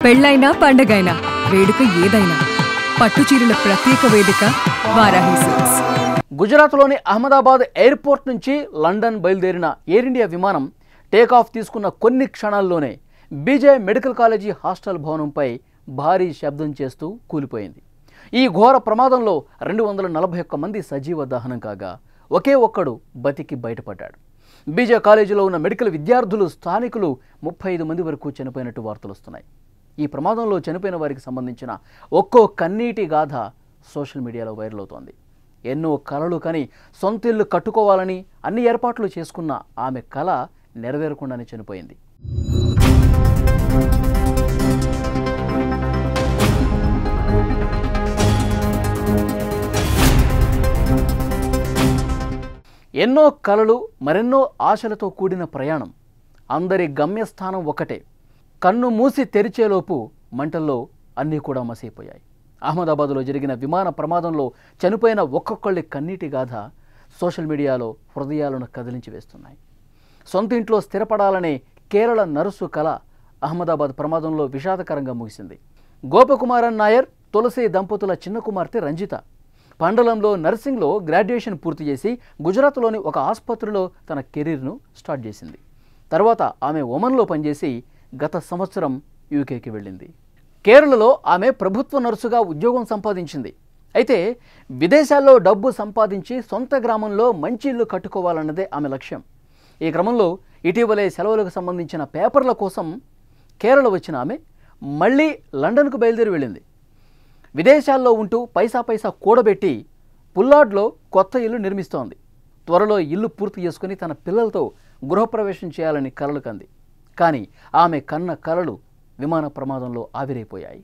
పెళ్ళైనా పండగైనా వేడుక ఏదైనా పట్టుచీరల ప్రత్యేక వేదిక వారాహి సిల్క్స్. గుజరాత్లోని అహ్మదాబాద్ ఎయిర్పోర్ట్ నుంచి లండన్ బయలుదేరిన ఎయిర్ ఇండియా విమానం టేకాఫ్ తీసుకున్న కొన్ని క్షణాల్లోనే బీజే మెడికల్ కాలేజీ హాస్టల్ భవనంపై భారీ శబ్దం చేస్తూ కూలిపోయింది. ఈ ఘోర ప్రమాదంలో 241 మంది సజీవ దహనం కాగా ఒకే ఒక్కడు బతికి బయటపడ్డాడు. బీజే కాలేజీలో ఉన్న మెడికల్ విద్యార్థులు, స్థానికులు 35 మంది వరకు చనిపోయినట్టు వార్తలు వస్తున్నాయి. ఈ ప్రమాదంలో చనిపోయిన వారికి సంబంధించిన ఒక్కో కన్నీటి గాథ సోషల్ మీడియాలో వైరల్ అవుతోంది. ఎన్నో కలలు కని సొంతిల్లు కట్టుకోవాలని అన్ని ఏర్పాట్లు చేసుకున్న ఆమె కల నెరవేరకుండానే చనిపోయింది. ఎన్నో కలలు, మరెన్నో ఆశలతో కూడిన ప్రయాణం. అందరి గమ్యస్థానం ఒకటే. కన్ను మూసి తెరిచేలోపు మంటల్లో అన్నీ కూడా మసైపోయాయి. అహ్మదాబాద్లో జరిగిన విమాన ప్రమాదంలో చనిపోయిన ఒక్కొక్కళ్ళ కన్నీటి గాథ సోషల్ మీడియాలో హృదయాలను కదిలించి వేస్తున్నాయి. సొంత ఇంట్లో స్థిరపడాలనే కేరళ నర్సు కళ అహ్మదాబాద్ ప్రమాదంలో విషాదకరంగా ముగిసింది. గోపకుమారన్ నాయర్, తులసి దంపతుల చిన్న కుమార్తె రంజిత పండలంలో నర్సింగ్లో గ్రాడ్యుయేషన్ పూర్తి చేసి గుజరాత్లోని ఒక ఆసుపత్రిలో తన కెరీర్ను స్టార్ట్ చేసింది. తర్వాత ఆమె ఒమన్లో పనిచేసి గత సంవత్సరం యూకేకి వెళ్ళింది. కేరళలో ఆమె ప్రభుత్వ నర్సుగా ఉద్యోగం సంపాదించింది. అయితే విదేశాల్లో డబ్బు సంపాదించి సొంత గ్రామంలో మంచి ఇల్లు కట్టుకోవాలన్నదే ఆమె లక్ష్యం. ఈ క్రమంలో ఇటీవలే సెలవులకు సంబంధించిన పేపర్ల కోసం కేరళ వచ్చిన ఆమె మళ్ళీ లండన్కు బయలుదేరి వెళ్ళింది. విదేశాల్లో ఉంటూ పైసా కూడబెట్టి పుల్లాడ్లో కొత్త ఇల్లు నిర్మిస్తోంది. త్వరలో ఇల్లు పూర్తి చేసుకుని తన పిల్లలతో గృహప్రవేశం చేయాలని కలలు కంది. కానీ ఆమె కన్న కలలు విమాన ప్రమాదంలో ఆవిరైపోయాయి.